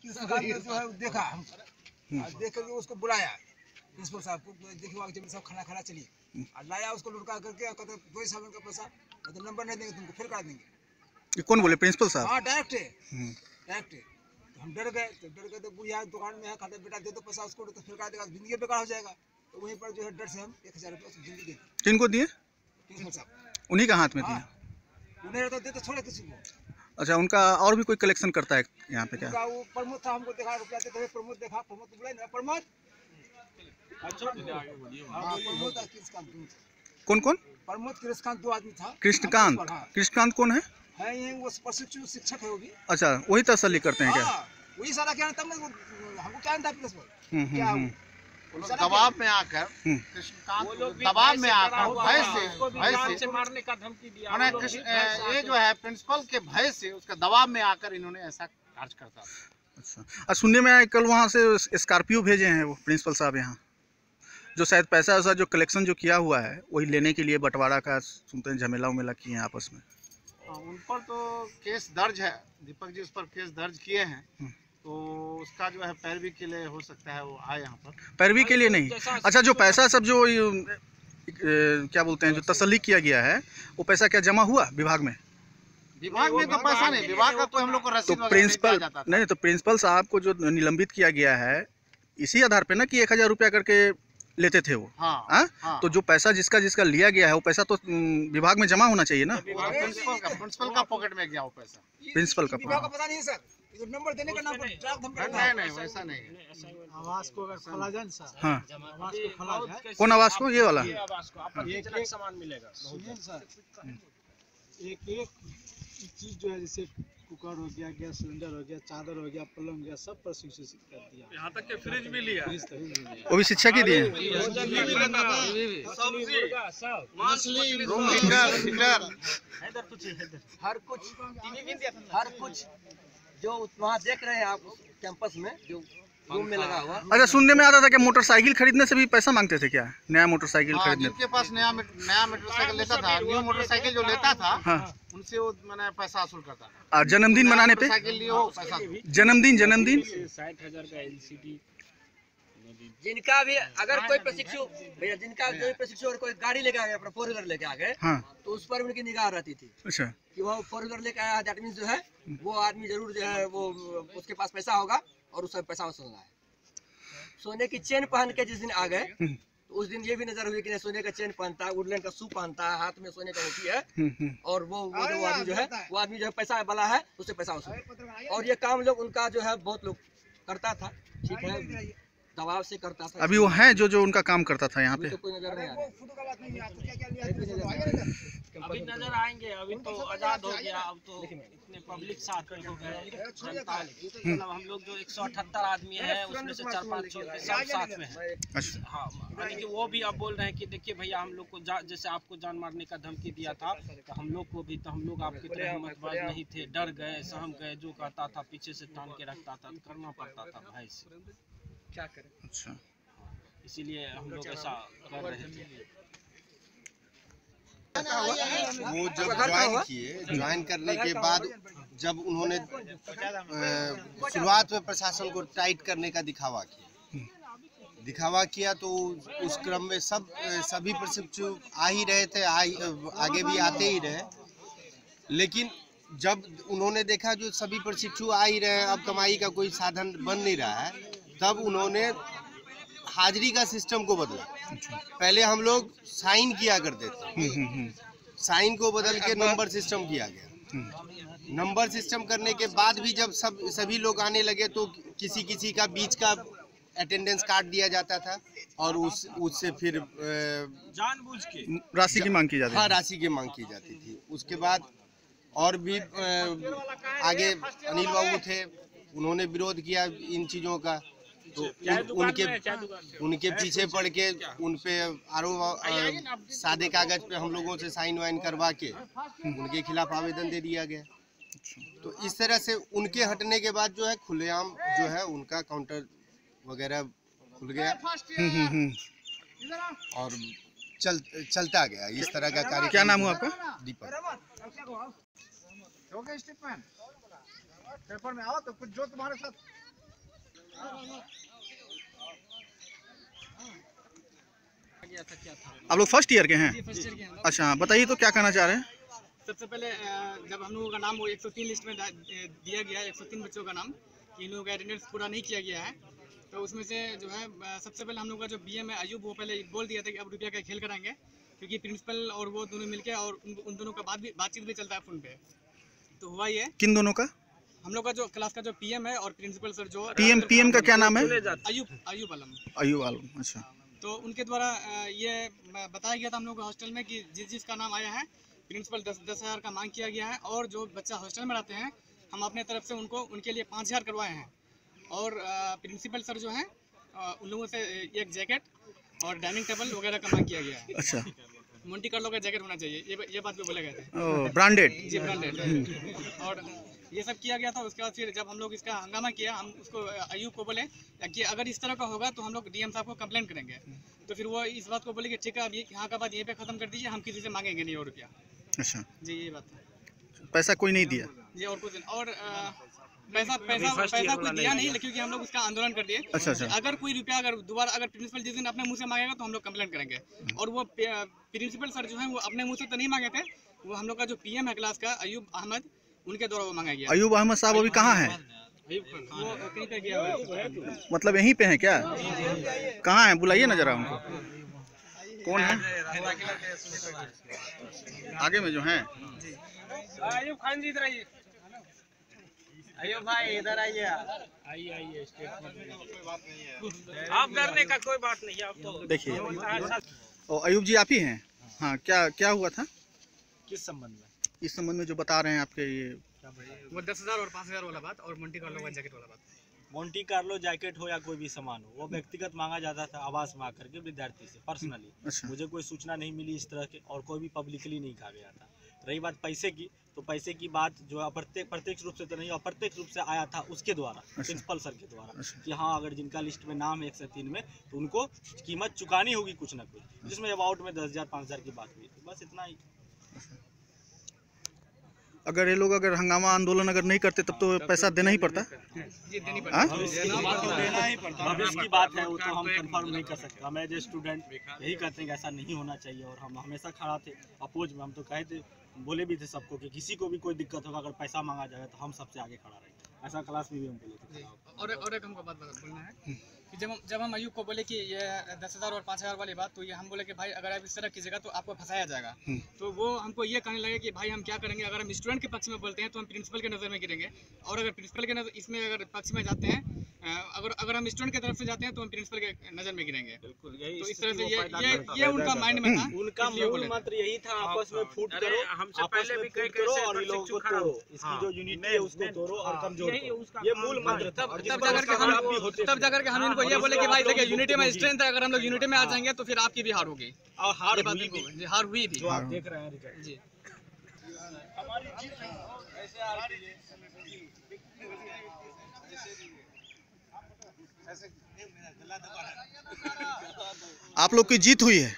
कृष्णकांत जो है देखा हमको, देख करके उसको बुलाया प्रिंसिपल साहब को, देखिए वहाँ जब सब खाना खाना चलिए और लाया उसको लुढ़का करके, कहते 2 साल का पैसा मतलब नंबर नहीं देंगे तुमको, फिर काट देंगे। ये कौन बोले, प्रिंसिपल साहब? हाँ डायरेक्ट डायरेक्ट। तो हम डर गए तो बुढ़िया दुकान में है, कहते बेटा दे दो पैसा उसको, तो फिर काट देगा, जिंदगी बेकार हो जाएगा। तो वहीं पर जो है डर से हम 1000 रुपये उसको जिंदगी दे। किनको दिए? प्रिंसिपल साहब। उन्हीं का हाथ में दिए? उन्हें रहता देते छोड़े किसी को। अच्छा, उनका और भी कोई कलेक्शन करता है यहाँ पे क्या? वो प्रमोद था, हमको देखा रुपया देते हुए, प्रमोद देखा, प्रमोद को बुलाए ना, प्रमोद कौन कौन? प्रमोद कृष्णकांत 2 आदमी था। कृष्णकांत? कृष्णकांत कौन है? ये वो प्रशिक्षु शिक्षक है वो भी। अच्छा, वही तसल्ली करते हैं क्या? वही सारा क्या तब हमको क्या था प्रिंसिपल क्या दबाव में आकर कृष्णकांत दबाव में आकर भय से मारने का धमकी दिया। ये जो है प्रिंसिपल के भय से उसका दबाव में आकर इन्होंने ऐसा कार्य करता था। अच्छा, सुनने में आया कल वहाँ से स्कॉर्पियो भेजे हैं वो प्रिंसिपल साहब यहाँ, जो शायद पैसा वैसा जो कलेक्शन जो किया हुआ है वही लेने के लिए बंटवारा का सुनते हैं, झमेला उमेला किए हैं आपस में। उन पर तो केस दर्ज है, दीपक जी उस पर केस दर्ज किए हैं, तो उसका जो है पैरवी के लिए हो सकता है वो आए यहाँ पर। पैरवी के लिए नहीं, अच्छा जो पैसा सब जो क्या बोलते हैं जो तसल्ली किया गया है वो पैसा क्या जमा हुआ विभाग में? विभाग में तो पैसा नहीं, विभाग का कोई हम लोग को रसीद तो प्रिंसिपल नहीं, तो प्रिंसिपल साहब को जो निलंबित किया गया है इसी आधार पे ना कि 1000 रुपया करके लेते थे वो। हाँ। तो जो पैसा जिसका जिसका लिया गया है वो पैसा तो विभाग में जमा होना चाहिए ना। प्रिंसिपल का पॉकेट में गया वो पैसा, प्रिंसिपल का पता नहीं सर, ये नंबर देने का नाम नहीं वैसा नहीं। आवास को अगर खोला जाए सर, हाँ आवास को खोला जाए। कौन आवास को? ये वाला एक सामान मिलेगा सर, एक चीज जो है जैसे कुकर हो गया, गैस सिलेंडर हो गया, चादर हो गया, पलंग हो गया, सब पर शिक्षित कर दिया। यहाँ तक के फ्रिज भी लिया, वो भी शिक्षा की दिए। हर कुछ जो वहाँ देख रहे हैं आप कैंपस में जो रूम में लगा हुआ। अच्छा, सुनने में आता था कि मोटरसाइकिल खरीदने से भी पैसा मांगते थे क्या? नया मोटरसाइकिल खरीदने? जिनके पास नया मोटरसाइकिल लेता था, न्यू मोटरसाइकिल जो लेता था, हाँ, उनसे वो मैंने पैसा वसूल करता था। और जन्मदिन मनाने पे जन्मदिन 60,000 का LCD। जिनका भी अगर कोई प्रशिक्षु भैया, जिनका कोई प्रशिक्षु और कोई गाड़ी लेके आ गया, अपना 4 व्हीलर लेके आ गए, हाँ, तो उस पर उनकी निगाह रहती थी। अच्छा, कि वो 4 व्हीलर लेके आया, दैट मींस जो है वो आदमी जरूर जो है वो उसके पास पैसा होगा और उससे पैसा वसूलना है। सोने की चेन पहन के जिस दिन आ गए तो उस दिन ये भी नजर हुई कि नहीं, सोने का चेन पहनता है, वुडलैंड का शू पहनता है, हाथ में सोने का होती है, और वो जो आदमी जो है वो आदमी जो है पैसा वाला है, उससे पैसा वसूल। और ये काम लोग उनका जो है बहुत लोग करता था, ठीक है, दबाव से करता था। अभी वो है जो उनका काम करता था यहाँ पे? तो कोई नजर नहीं आ रहा। अभी नजर आएंगे, अभी तो आजाद हो गया, अब तो इतने पब्लिक साथ हो गए, जनता मतलब हम लोग जो 178 आदमी हैं उसमें से 4-5 के सब साथ में हैं। हाँ, यानी कि वो भी अब बोल रहे हैं कि देखिए भैया हम लोग को जैसे आपको जान मारने का धमकी दिया था तो हम लोग को भी, तो हम लोग आपकी तरह हिम्मतबाज नहीं थे, डर गए, सहम गए, जो कहता था पीछे से तान के रखता था, करना पड़ता था भाई से, क्या करें। अच्छा, इसीलिए हम लोग ऐसा कर रहे थे। वो जब ज्वाइन करने के बाद जब उन्होंने शुरुआत में प्रशासन को टाइट करने का दिखावा किया तो उस क्रम में सभी प्रशिक्षु आ ही रहे थे, आगे भी आते ही रहे, लेकिन जब उन्होंने देखा जो सभी प्रशिक्षु आ ही रहे हैं, अब कमाई का कोई साधन बन नहीं रहा है, तब उन्होंने हाजिरी का सिस्टम को बदला। पहले हम लोग साइन किया करते थे, साइन को बदल के नंबर सिस्टम किया गया। नंबर सिस्टम करने के बाद भी जब सभी लोग आने लगे तो किसी का बीच का अटेंडेंस काट दिया जाता था और उससे फिर जानबूझ के राशि की मांग की जाती थी। हाँ, राशि की मांग की जाती थी। उसके बाद और भी आगे अनिल बाबू थे, उन्होंने विरोध किया इन चीज़ों का, तो उनके पीछे पड़ के उन पे सादे कागज पे हम लोगों से साइन वाइन करवा के उनके खिलाफ आवेदन दे दिया गया। तो इस तरह से उनके हटने के बाद जो है खुलेआम जो है उनका काउंटर वगैरह खुल गया और चलता गया इस तरह का कार्य। क्या नाम हुआ आपका? दीपक। पेपर में आओ तो कुछ जो तुम्हारे साथ आप लोग फर्स्ट ईयर के हैं? फर्स्ट ईयर के हैं। अच्छा, बताइए तो क्या कहना चाह रहे हैं? सबसे पहले जब हम लोगों का नाम वो 103 लिस्ट में दिया गया, 103 बच्चों का नाम कि इन लोगों का अटेंडेंस पूरा नहीं किया गया है, तो उसमें से जो है सबसे पहले हम लोग का जो BM है अयूब, वो पहले बोल दिया था कि अब रुपया का खेल कराएंगे, क्योंकि प्रिंसिपल और वो दोनों मिलके और उन दोनों का बातचीत भी चलता है फ़ोन पे। तो हुआ ये, किन दोनों का? हम लोग का जो क्लास का जो PM है और प्रिंसिपल सर जो PM का क्या नाम है? अयूब आलम। अच्छा। तो उनके द्वारा ये बताया गया था हम लोग हॉस्टल में कि जिसका नाम आया है प्रिंसिपल 10,000 का मांग किया गया है, और जो बच्चा हॉस्टल में रहते हैं हम अपने तरफ से उनके लिए 5,000 करवाए हैं, और प्रिंसिपल सर जो हैं उन लोगों से एक जैकेट और डाइनिंग टेबल वगैरह का मांग किया गया है। अच्छा। मोंटी कार्लो का जैकेट होना चाहिए, ये बात भी बोले गए थे। ब्रांडेड? जी, ब्रांडेड। और ये सब किया गया था। उसके बाद फिर जब हम लोग इसका हंगामा किया, हम उसको अयूब को बोले कि अगर इस तरह का होगा तो हम लोग DM साहब को कंप्लेंट करेंगे। तो फिर वो इस बात को बोले कि ठीक है, अब यहाँ का बात यहीं पे ख़त्म कर दीजिए, हम किसी से मांगेंगे नहीं और रुपया। अच्छा जी, ये बात है। पैसा कोई नहीं दिया? जी, और कुछ नहीं। और पैसा कुछ दिया नहीं, क्योंकि हम लोग उसका आंदोलन कर दिए। अच्छा। अगर कोई रुपया दोबारा अगर प्रिंसिपल जिस दिन अपने मुंह से मांगेगा तो हम लोग कंप्लेंट करेंगे। और वो प्रिंसिपल सर जो है वो अपने मुंह से तो नहीं मांगे थे, वो हम लोग का जो PM है क्लास का अयूब अहमद, उनके द्वारा वो मांगा गया। अयूब अहमद साहब अभी कहाँ है? वो कहीं पे गया हुआ है। मतलब यहीं पे है क्या? कहाँ है? बुलाइए ना जरा उनको। कौन है आगे में जो है? अयूब खान जी इधर आइए। अयूब भाई इधर आइए। आइए स्टेट। आप डरने का कोई बात नहीं है। आप तो देखिए, और अयूब जी आप ही हैं? हाँ, क्या हुआ था? किस संबंध में? इस संबंध में जो बता रहे हैं आपके ये वो 10,000 और 5,000 वाला बात, और मोंटी कार्लो का जैकेट वाला बात। मोंटी कार्लो जैकेट हो या कोई भी सामान हो, वो व्यक्तिगत मांगा जाता था आवास में आकर के विद्यार्थी से पर्सनली। अच्छा। मुझे कोई सूचना नहीं मिली इस तरह के, और कोई भी पब्लिकली नहीं कहा गया था। रही बात पैसे की, तो पैसे की बात जो है प्रत्यक्ष रूप से तो नहीं, अप्रत्यक्ष रूप से आया था उसके द्वारा, प्रिंसिपल सर के द्वारा, कि हाँ अगर जिनका लिस्ट में नाम है 103 में, तो उनको कीमत चुकानी होगी कुछ ना कुछ, जिसमें अबाउट में 10,000 5,000 की बात हुई थी, बस इतना ही। अगर ये लोग हंगामा आंदोलन अगर नहीं करते तब तो पैसा देना ही पड़ता? जी, देनी पड़ती है। देना ही पड़ता। भविष्य की बात है, वो तो हम कंफर्म नहीं कर सकते। हम एज ए स्टूडेंट यही कहते हैं कि ऐसा नहीं होना चाहिए, और हम हमेशा खड़ा थे अपोज में। हम तो कहे थे, बोले भी थे सबको कि किसी को भी कोई दिक्कत होगा, अगर पैसा मांगा जाएगा तो हम सबसे आगे खड़ा रहेंगे। ऐसा क्लास में भी हम बोले थे। और एक हमको बात बोलना है कि जब हम अयूब को बोले कि ये 10,000 और 5,000 वाली बात, तो ये हम बोले कि भाई अगर आप इस तरह कीजिएगा तो आपको फंसाया जाएगा। तो वो हमको ये कहने लगे कि भाई हम क्या करेंगे, अगर हम स्टूडेंट के पक्ष में बोलते हैं तो हम प्रिंसिपल के नज़र में गिरेंगे, और अगर प्रिंसिपल के इसमें अगर पक्ष में जाते हैं, अगर हम स्टूडेंट की तरफ से जाते हैं तो हम प्रिंसिपल के नज़र में गिरेंगे। तो इस तरह से ये उनका माइंड में था। उनका मूल मंत्र यही था, आपस में फूट करो, आपस में फूट करो और इन लोगों को तोड़ो। इसकी जो यूनिटी है उसको तोड़ो और कमजोर करो, ये मूल मंत्र था। तब जाकर के हम इनको ये बोले कि भाई देखिए यूनिटी में स्ट्रेंथ है, अगर हम लोग यूनिटी में आ जाएंगे तो फिर आपकी भी हार होगी, और हार हुई भी जो आप देख रहे हैं जी। आप लोग की जीत हुई है।